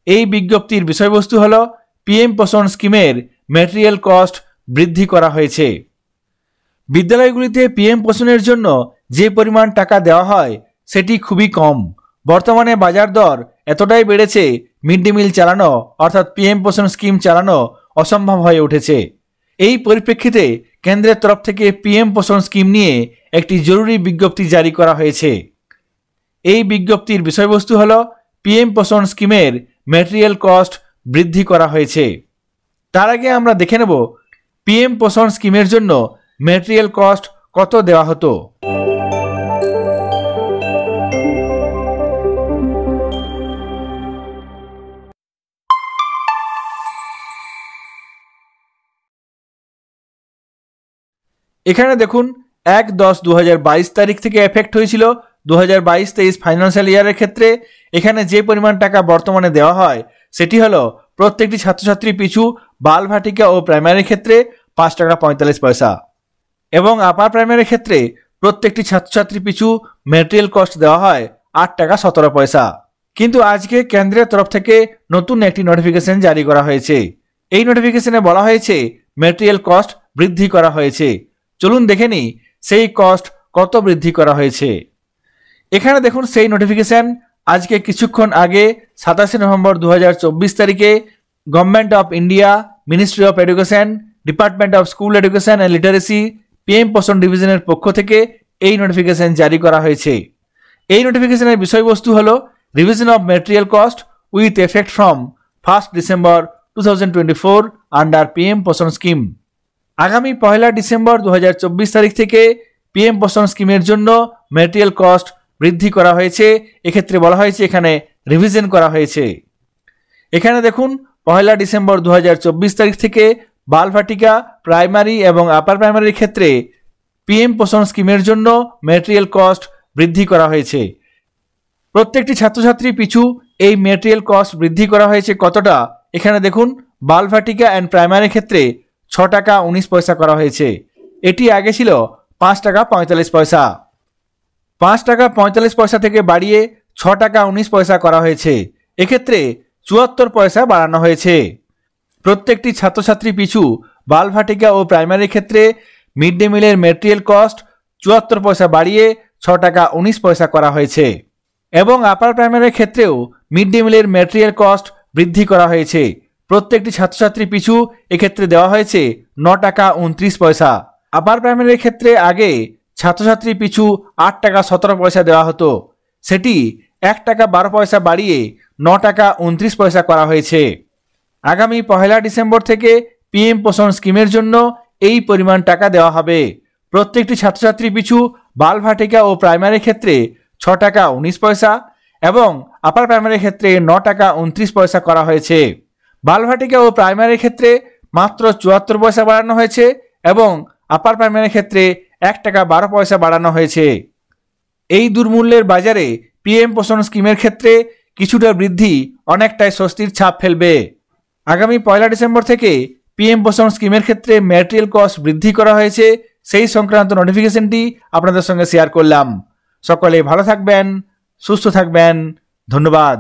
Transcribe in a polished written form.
এই বিজ্ঞপ্তির বিষয়বস্তু হলো পিএম পোষণ স্কিমের ম্যাটেরিয়াল কস্ট বৃদ্ধি করা হয়েছে। বিদ্যালয়গুলিতে পিএম পোষণের জন্য যে পরিমাণ টাকা দেওয়া হয় সেটি খুবই কম। বর্তমানে বাজার দর এতটাই বেড়েছে, মিড ডে মিল চালানো অর্থাৎ পিএম পোষণ স্কিম চালানো অসম্ভব হয়ে উঠেছে। এই পরিপ্রেক্ষিতে কেন্দ্রের তরফ থেকে পিএম পোষণ স্কিম নিয়ে একটি জরুরি বিজ্ঞপ্তি জারি করা হয়েছে। এই বিজ্ঞপ্তির বিষয়বস্তু হলো পিএম পোষণ স্কিমের ম্যাটেরিয়াল কস্ট বৃদ্ধি করা হয়েছে। তার আগে আমরা দেখে নেব পিএম পোষণ স্কিমের জন্য ম্যাটেরিয়াল কস্ট কত দেওয়া হতো। এখানে দেখুন 1/10/2022 তারিখ থেকে এফেক্ট হয়েছিল 2022-23 ফাইন্যান্সিয়াল ইয়ারের ক্ষেত্রে। এখানে যে পরিমাণ টাকা বর্তমানে দেওয়া হয় সেটি হলো প্রত্যেকটি ছাত্রছাত্রী পিছু বাল ভাটিকা ও প্রাইমারির ক্ষেত্রে 5 টাকা 45 পয়সা এবং আপার প্রাইমারির ক্ষেত্রে প্রত্যেকটি ছাত্রছাত্রী পিছু ম্যাটেরিয়াল কস্ট দেওয়া হয় 8 টাকা 17 পয়সা। কিন্তু আজকে কেন্দ্রের তরফ থেকে নতুন একটি নোটিফিকেশন জারি করা হয়েছে। এই নোটিফিকেশনে বলা হয়েছে ম্যাটেরিয়াল কস্ট বৃদ্ধি করা হয়েছে। চলুন দেখে নিই সেই কস্ট কত বৃদ্ধি করা হয়েছে। এখানে দেখুন সেই নোটিফিকেশন আজকে কিছুক্ষণ আগে 27 নভেম্বর 2024 তারিখে government of India, ministry of education, department of school education and literacy, PM পোষণ ডিভিশনের পক্ষ থেকে এই নোটিফিকেশন জারি করা হয়েছে। এই নোটিফিকেশনের বিষয়বস্তু হলো revision of material cost with effect from 1 December 2024 under PM পোষণ স্কিম। আগামী 1 ডিসেম্বর 2024 তারিখ থেকে পিএম পোষণ স্কিমের জন্য ম্যাটেরিয়াল কস্ট বৃদ্ধি করা হয়েছে। এক্ষেত্রে বলা হয়েছে এখানে রিভিশন করা হয়েছে। এখানে দেখুন 1 ডিসেম্বর 2024 তারিখ থেকে বাল ভাটিকা, প্রাইমারি এবং আপার প্রাইমারির ক্ষেত্রে পিএম পোষণ স্কিমের জন্য ম্যাটেরিয়াল কস্ট বৃদ্ধি করা হয়েছে। প্রত্যেকটি ছাত্রছাত্রী পিছু এই ম্যাটেরিয়াল কস্ট বৃদ্ধি করা হয়েছে কতটা। এখানে দেখুন বাল ভাটিকা অ্যান্ড প্রাইমারির ক্ষেত্রে 6 টাকা 19 পয়সা করা হয়েছে। এটি আগে ছিল 5 টাকা 45 পয়সা। 5 টাকা 45 পয়সা থেকে বাড়িয়ে 6 টাকা 19 পয়সা করা হয়েছে। এক্ষেত্রে 74 পয়সা বাড়ানো হয়েছে। প্রত্যেকটি ছাত্রছাত্রী পিছু বাল ভাটিকা ও প্রাইমারির ক্ষেত্রে মিড ডে মিলের ম্যাটেরিয়াল কস্ট 74 পয়সা বাড়িয়ে 6 টাকা 19 পয়সা করা হয়েছে এবং আপার প্রাইমারির ক্ষেত্রেও মিড ডে মিলের ম্যাটেরিয়াল কস্ট বৃদ্ধি করা হয়েছে। প্রত্যেকটি ছাত্রছাত্রী পিছু এক্ষেত্রে দেওয়া হয়েছে 9 টাকা 29 পয়সা। আপার প্রাইমারির ক্ষেত্রে আগে ছাত্রছাত্রী পিছু 8 টাকা 17 পয়সা দেওয়া হতো, সেটি 1 টাকা 12 পয়সা বাড়িয়ে 9 টাকা 29 পয়সা করা হয়েছে। আগামী 1 ডিসেম্বর থেকে পিএম পোষণ স্কিমের জন্য এই পরিমাণ টাকা দেওয়া হবে। প্রত্যেকটি ছাত্রছাত্রী পিছু বাল ভাটিকা ও প্রাইমারির ক্ষেত্রে 6 টাকা 19 পয়সা এবং আপার প্রাইমারির ক্ষেত্রে 9 টাকা 29 পয়সা করা হয়েছে। বাল ভাটিকা ও প্রাইমারির ক্ষেত্রে মাত্র 74 পয়সা বাড়ানো হয়েছে এবং আপার প্রাইমারির ক্ষেত্রে 1 টাকা 12 পয়সা বাড়ানো হয়েছে। এই দুর্মূল্যের বাজারে পিএম পোষণ স্কিমের ক্ষেত্রে কিছুটা বৃদ্ধি অনেকটাই স্বস্তির ছাপ ফেলবে। আগামী 1 ডিসেম্বর থেকে পিএম পোষণ স্কিমের ক্ষেত্রে ম্যাটেরিয়াল কস্ট বৃদ্ধি করা হয়েছে, সেই সংক্রান্ত নোটিফিকেশনটি আপনাদের সঙ্গে শেয়ার করলাম। সকলে ভালো থাকবেন, সুস্থ থাকবেন। ধন্যবাদ।